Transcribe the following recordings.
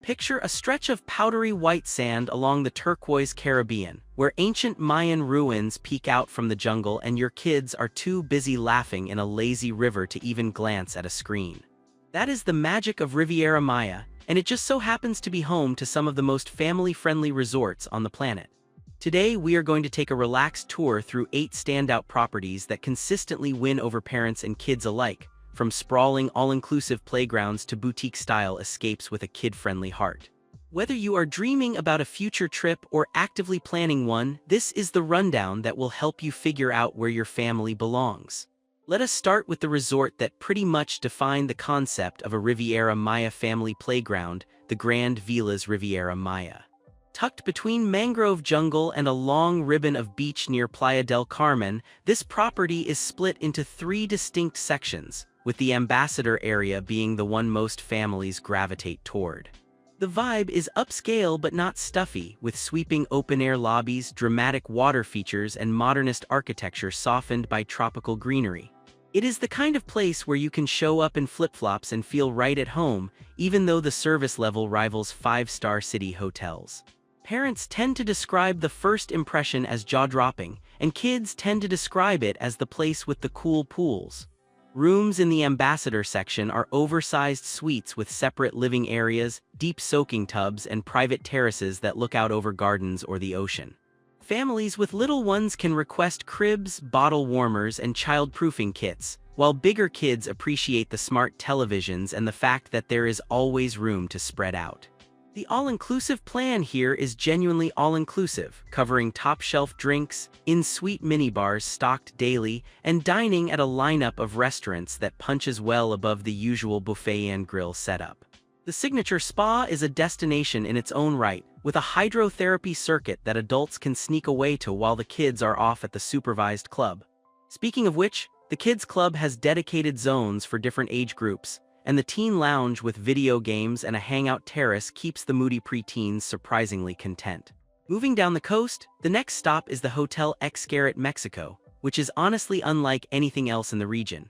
Picture a stretch of powdery white sand along the turquoise Caribbean, where ancient Mayan ruins peek out from the jungle and your kids are too busy laughing in a lazy river to even glance at a screen. That is the magic of Riviera Maya, and it just so happens to be home to some of the most family-friendly resorts on the planet. Today, we are going to take a relaxed tour through 8 standout properties that consistently win over parents and kids alike, from sprawling all-inclusive playgrounds to boutique-style escapes with a kid-friendly heart. Whether you are dreaming about a future trip or actively planning one, this is the rundown that will help you figure out where your family belongs. Let us start with the resort that pretty much defined the concept of a Riviera Maya family playground, the Grand Velas Riviera Maya. Tucked between mangrove jungle and a long ribbon of beach near Playa del Carmen, this property is split into 3 distinct sections, with the ambassador area being the one most families gravitate toward. The vibe is upscale but not stuffy, with sweeping open-air lobbies, dramatic water features, and modernist architecture softened by tropical greenery. It is the kind of place where you can show up in flip-flops and feel right at home, even though the service level rivals 5-star city hotels. Parents tend to describe the first impression as jaw-dropping, and kids tend to describe it as the place with the cool pools. Rooms in the ambassador section are oversized suites with separate living areas, deep soaking tubs, and private terraces that look out over gardens or the ocean. Families with little ones can request cribs, bottle warmers, and child-proofing kits, while bigger kids appreciate the smart televisions and the fact that there is always room to spread out. The all-inclusive plan here is genuinely all-inclusive, covering top-shelf drinks, in-suite minibars stocked daily, and dining at a lineup of restaurants that punches well above the usual buffet and grill setup. The signature spa is a destination in its own right, with a hydrotherapy circuit that adults can sneak away to while the kids are off at the supervised club. Speaking of which, the kids' club has dedicated zones for different age groups, and the teen lounge with video games and a hangout terrace keeps the moody preteens surprisingly content. Moving down the coast, the next stop is the Hotel Xcaret, Mexico, which is honestly unlike anything else in the region.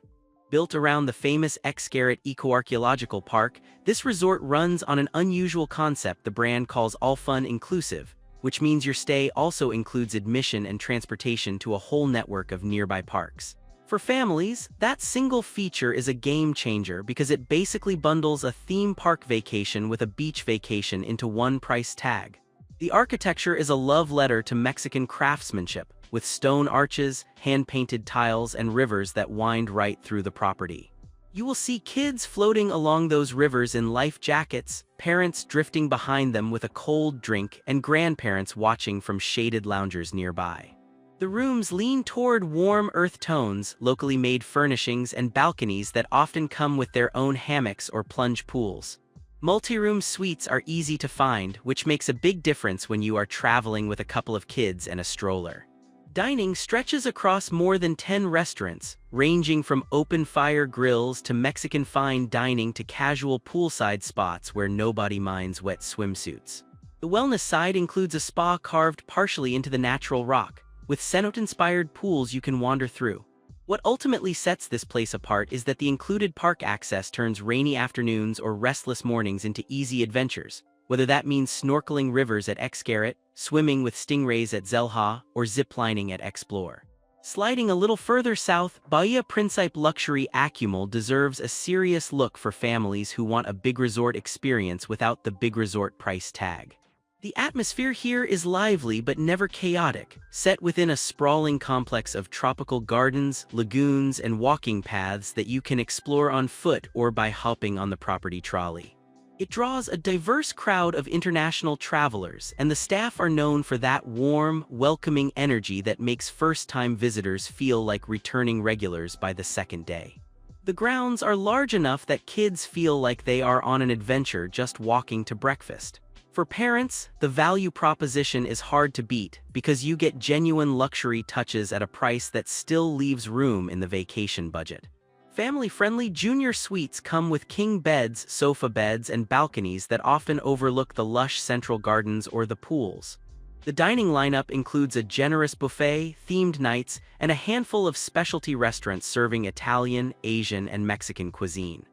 Built around the famous Xcaret Eco-Archaeological Park, this resort runs on an unusual concept the brand calls all fun inclusive, which means your stay also includes admission and transportation to a whole network of nearby parks. For families, that single feature is a game changer because it basically bundles a theme park vacation with a beach vacation into one price tag. The architecture is a love letter to Mexican craftsmanship, with stone arches, hand-painted tiles, and rivers that wind right through the property. You will see kids floating along those rivers in life jackets, parents drifting behind them with a cold drink, and grandparents watching from shaded loungers nearby. The rooms lean toward warm earth tones, locally made furnishings, and balconies that often come with their own hammocks or plunge pools. Multi-room suites are easy to find, which makes a big difference when you are traveling with a couple of kids and a stroller. Dining stretches across more than 10 restaurants, ranging from open-fire grills to Mexican fine dining to casual poolside spots where nobody minds wet swimsuits. The wellness side includes a spa carved partially into the natural rock, with cenote-inspired pools you can wander through. What ultimately sets this place apart is that the included park access turns rainy afternoons or restless mornings into easy adventures, whether that means snorkeling rivers at Xcaret, swimming with stingrays at Zelha, or ziplining at Explore. Sliding a little further south, Bahia Principe luxury Akumal deserves a serious look for families who want a big resort experience without the big resort price tag. The atmosphere here is lively but never chaotic, set within a sprawling complex of tropical gardens, lagoons, and walking paths that you can explore on foot or by hopping on the property trolley. It draws a diverse crowd of international travelers, and the staff are known for that warm, welcoming energy that makes first-time visitors feel like returning regulars by the second day. The grounds are large enough that kids feel like they are on an adventure just walking to breakfast. For parents, the value proposition is hard to beat because you get genuine luxury touches at a price that still leaves room in the vacation budget. Family-friendly junior suites come with king beds, sofa beds, and balconies that often overlook the lush central gardens or the pools. The dining lineup includes a generous buffet, themed nights, and a handful of specialty restaurants serving Italian, Asian, and Mexican cuisine.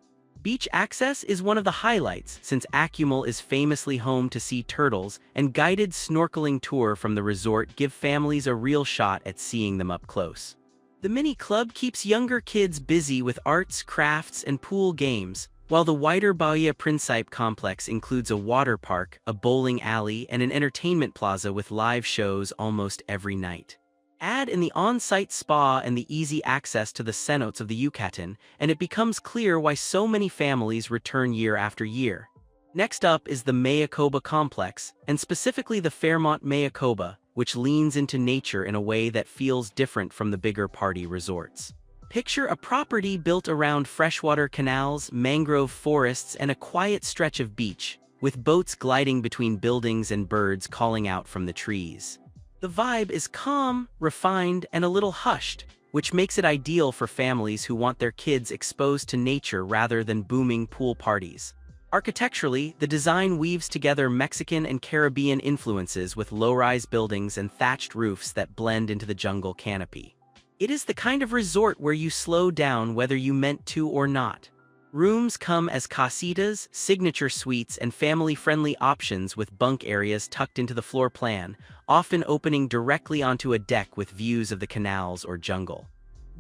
Beach access is one of the highlights since Akumal is famously home to sea turtles, and guided snorkeling tour from the resort give families a real shot at seeing them up close. The mini club keeps younger kids busy with arts, crafts, and pool games, while the wider Bahia Principe complex includes a water park, a bowling alley, and an entertainment plaza with live shows almost every night. Add in the on-site spa and the easy access to the cenotes of the Yucatan, and it becomes clear why so many families return year after year. Next up is the Mayakoba complex, and specifically the Fairmont Mayakoba, which leans into nature in a way that feels different from the bigger party resorts. Picture a property built around freshwater canals, mangrove forests, and a quiet stretch of beach, with boats gliding between buildings and birds calling out from the trees. The vibe is calm, refined, and a little hushed, which makes it ideal for families who want their kids exposed to nature rather than booming pool parties. Architecturally, the design weaves together Mexican and Caribbean influences with low-rise buildings and thatched roofs that blend into the jungle canopy. It is the kind of resort where you slow down whether you meant to or not. Rooms come as casitas, signature suites, and family-friendly options with bunk areas tucked into the floor plan, often opening directly onto a deck with views of the canals or jungle.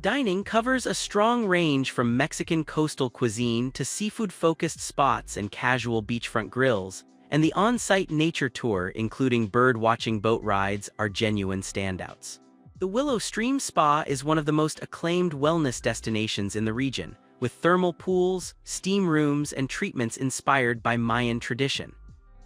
Dining covers a strong range from Mexican coastal cuisine to seafood-focused spots and casual beachfront grills, and the on-site nature tour, including bird-watching boat rides, are genuine standouts. The Willow Stream Spa is one of the most acclaimed wellness destinations in the region, with thermal pools, steam rooms, and treatments inspired by Mayan tradition.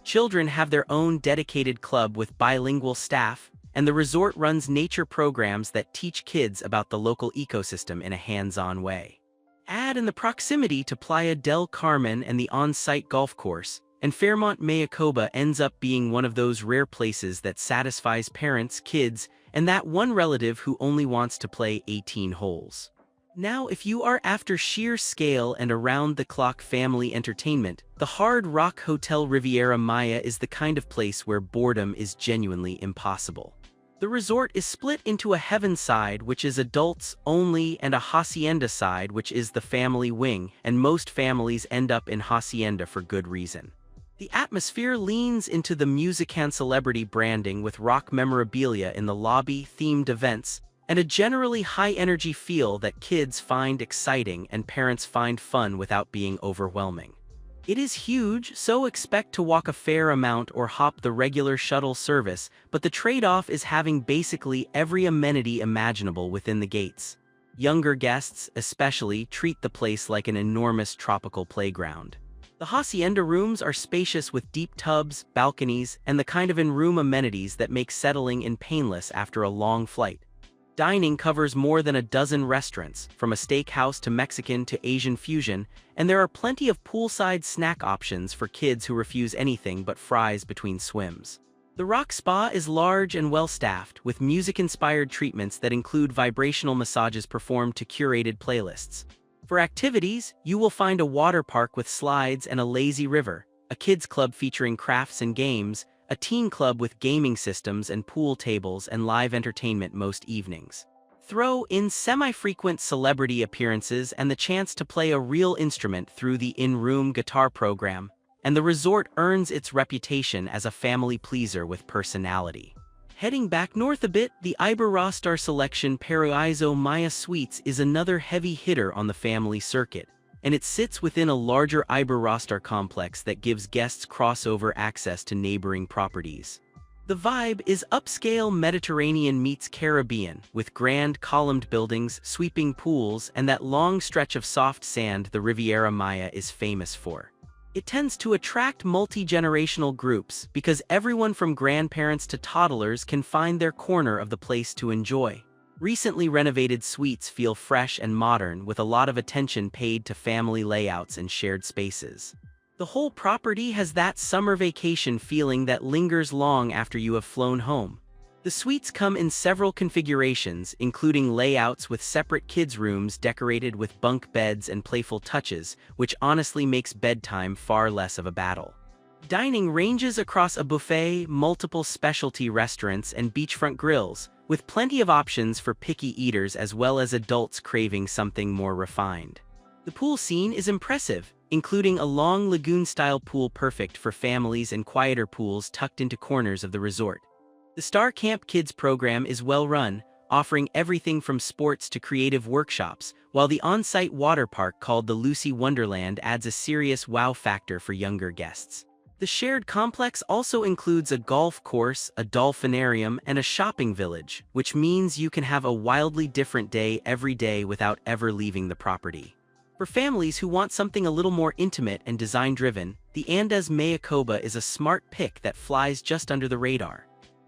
Children have their own dedicated club with bilingual staff, and the resort runs nature programs that teach kids about the local ecosystem in a hands-on way. Add in the proximity to Playa del Carmen and the on-site golf course, and Fairmont Mayakoba ends up being one of those rare places that satisfies parents, kids, and that one relative who only wants to play 18 holes. Now, if you are after sheer scale and around-the-clock family entertainment, the Hard Rock Hotel Riviera Maya is the kind of place where boredom is genuinely impossible. The resort is split into a heaven side, which is adults only, and a hacienda side, which is the family wing, and most families end up in hacienda for good reason. The atmosphere leans into the music and celebrity branding with rock memorabilia in the lobby, themed events, and a generally high-energy feel that kids find exciting and parents find fun without being overwhelming. It is huge, so expect to walk a fair amount or hop the regular shuttle service, but the trade-off is having basically every amenity imaginable within the gates. Younger guests, especially, treat the place like an enormous tropical playground. The hacienda rooms are spacious with deep tubs, balconies, and the kind of in-room amenities that make settling in painless after a long flight. Dining covers more than a dozen restaurants, from a steakhouse to Mexican to Asian fusion, and there are plenty of poolside snack options for kids who refuse anything but fries between swims. The Rock Spa is large and well-staffed, with music-inspired treatments that include vibrational massages performed to curated playlists. For activities, you will find a water park with slides and a lazy river, a kids club featuring crafts and games, a teen club with gaming systems and pool tables and live entertainment most evenings. Throw in semi-frequent celebrity appearances and the chance to play a real instrument through the in-room guitar program, and the resort earns its reputation as a family pleaser with personality. Heading back north a bit, the Iberostar Selection Paraíso Maya Suites is another heavy hitter on the family circuit, and it sits within a larger Iberostar complex that gives guests crossover access to neighboring properties. The vibe is upscale Mediterranean meets Caribbean, with grand columned buildings, sweeping pools, and that long stretch of soft sand the Riviera Maya is famous for. It tends to attract multi-generational groups because everyone from grandparents to toddlers can find their corner of the place to enjoy. Recently renovated suites feel fresh and modern, with a lot of attention paid to family layouts and shared spaces. The whole property has that summer vacation feeling that lingers long after you have flown home. The suites come in several configurations, including layouts with separate kids' rooms decorated with bunk beds and playful touches, which honestly makes bedtime far less of a battle. Dining ranges across a buffet, multiple specialty restaurants, and beachfront grills, with plenty of options for picky eaters as well as adults craving something more refined. The pool scene is impressive, including a long lagoon-style pool perfect for families and quieter pools tucked into corners of the resort. The Star Camp Kids program is well-run, offering everything from sports to creative workshops, while the on-site water park called the Lucy Wonderland adds a serious wow factor for younger guests. The shared complex also includes a golf course, a dolphinarium, and a shopping village, which means you can have a wildly different day every day without ever leaving the property. For families who want something a little more intimate and design-driven, the Andaz Mayakoba is a smart pick that flies just under the radar.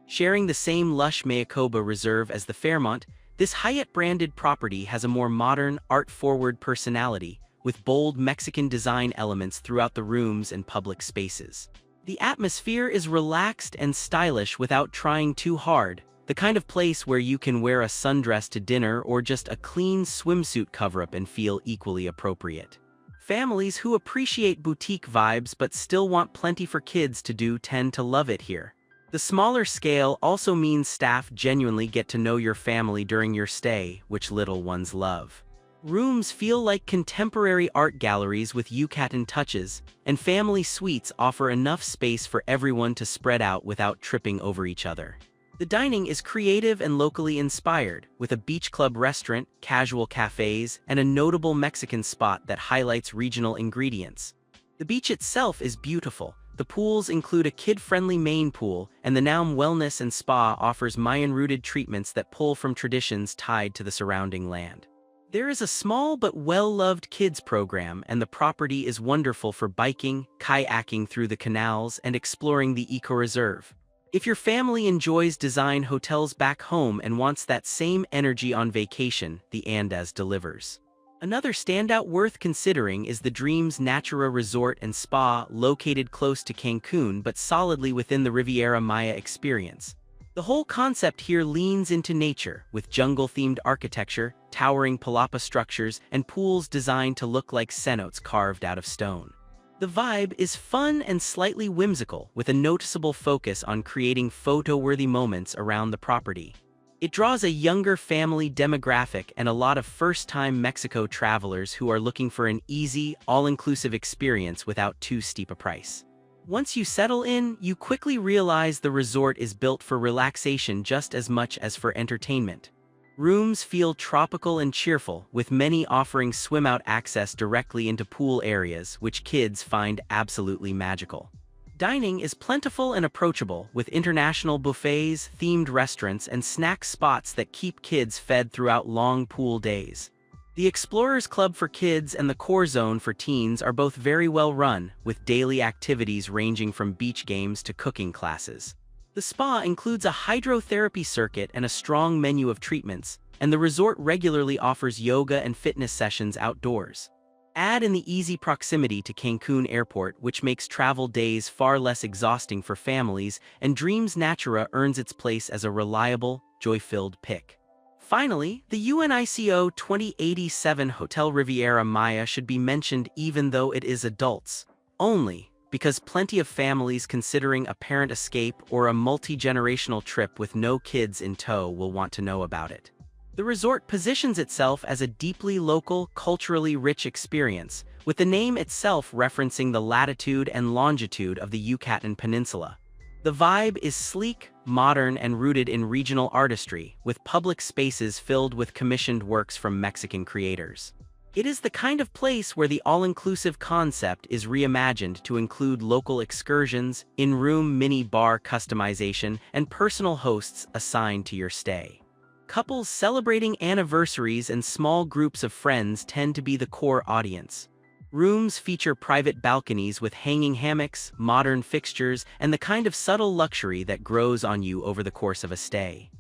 Sharing the same lush Mayakoba reserve as the Fairmont, this Hyatt-branded property has a more modern, art-forward personality, with bold Mexican design elements throughout the rooms and public spaces. The atmosphere is relaxed and stylish without trying too hard, the kind of place where you can wear a sundress to dinner or just a clean swimsuit cover-up and feel equally appropriate. Families who appreciate boutique vibes but still want plenty for kids to do tend to love it here. The smaller scale also means staff genuinely get to know your family during your stay, which little ones love. Rooms feel like contemporary art galleries with Yucatan touches, and family suites offer enough space for everyone to spread out without tripping over each other. The dining is creative and locally inspired, with a beach club restaurant, casual cafes, and a notable Mexican spot that highlights regional ingredients. The beach itself is beautiful. The pools include a kid-friendly main pool, and the Naum Wellness and Spa offers Mayan-rooted treatments that pull from traditions tied to the surrounding land. There is a small but well-loved kids program, and the property is wonderful for biking, kayaking through the canals, and exploring the eco-reserve. If your family enjoys design hotels back home and wants that same energy on vacation, the Andaz delivers. Another standout worth considering is the Dreams Natura Resort and Spa, located close to Cancun but solidly within the Riviera Maya experience. The whole concept here leans into nature, with jungle-themed architecture, towering palapa structures, and pools designed to look like cenotes carved out of stone. The vibe is fun and slightly whimsical, with a noticeable focus on creating photo-worthy moments around the property. It draws a younger family demographic and a lot of first-time Mexico travelers who are looking for an easy, all-inclusive experience without too steep a price. Once you settle in, you quickly realize the resort is built for relaxation just as much as for entertainment. Rooms feel tropical and cheerful, with many offering swim-out access directly into pool areas, which kids find absolutely magical. Dining is plentiful and approachable, with international buffets, themed restaurants, and snack spots that keep kids fed throughout long pool days. The Explorers Club for kids and the Core Zone for teens are both very well run, with daily activities ranging from beach games to cooking classes. The spa includes a hydrotherapy circuit and a strong menu of treatments, and the resort regularly offers yoga and fitness sessions outdoors. Add in the easy proximity to Cancun Airport, which makes travel days far less exhausting for families, and Dreams Natura earns its place as a reliable, joy-filled pick. Finally, the UNICO 2087 Hotel Riviera Maya should be mentioned even though it is adults only, because plenty of families considering a parent escape or a multi-generational trip with no kids in tow will want to know about it. The resort positions itself as a deeply local, culturally rich experience, with the name itself referencing the latitude and longitude of the Yucatan Peninsula. The vibe is sleek, modern, and rooted in regional artistry, with public spaces filled with commissioned works from Mexican creators. It is the kind of place where the all-inclusive concept is reimagined to include local excursions, in-room mini-bar customization, and personal hosts assigned to your stay. Couples celebrating anniversaries and small groups of friends tend to be the core audience. Rooms feature private balconies with hanging hammocks, modern fixtures, and the kind of subtle luxury that grows on you over the course of a stay.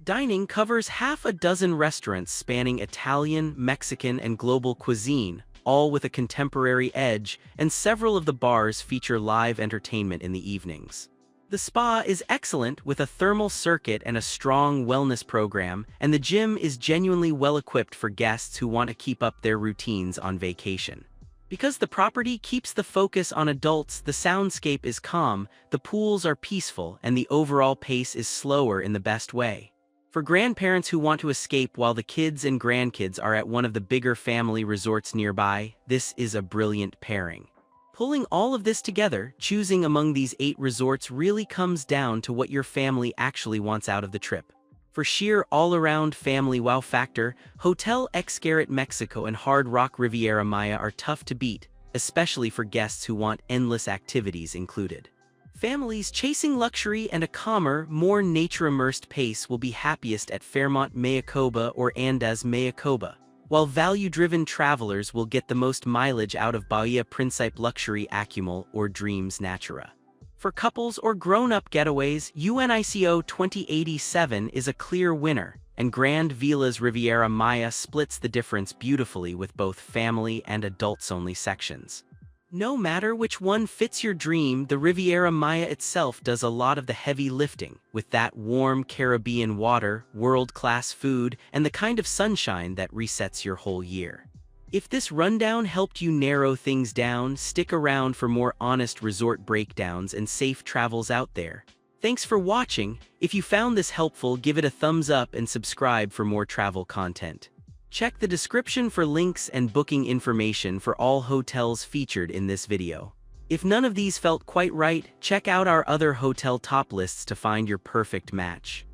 Dining covers half a dozen restaurants spanning Italian, Mexican, and global cuisine, all with a contemporary edge, and several of the bars feature live entertainment in the evenings. The spa is excellent with a thermal circuit and a strong wellness program, and the gym is genuinely well-equipped for guests who want to keep up their routines on vacation. Because the property keeps the focus on adults, the soundscape is calm, the pools are peaceful, and the overall pace is slower in the best way. For grandparents who want to escape while the kids and grandkids are at one of the bigger family resorts nearby, this is a brilliant pairing. Pulling all of this together, choosing among these 8 resorts really comes down to what your family actually wants out of the trip. For sheer all-around family wow factor, Hotel Xcaret Mexico and Hard Rock Riviera Maya are tough to beat, especially for guests who want endless activities included. Families chasing luxury and a calmer, more nature-immersed pace will be happiest at Fairmont Mayakoba or Andaz Mayakoba, while value-driven travelers will get the most mileage out of Bahia Principe luxury Akumal or Dreams Natura. For couples or grown-up getaways, UNICO 2087 is a clear winner, and Grand Velas Riviera Maya splits the difference beautifully with both family and adults-only sections. No matter which one fits your dream, the Riviera Maya itself does a lot of the heavy lifting, with that warm Caribbean water, world-class food, and the kind of sunshine that resets your whole year. If this rundown helped you narrow things down, stick around for more honest resort breakdowns and safe travels out there. Thanks for watching. If you found this helpful, give it a thumbs up and subscribe for more travel content. Check the description for links and booking information for all hotels featured in this video. If none of these felt quite right, check out our other hotel top lists to find your perfect match.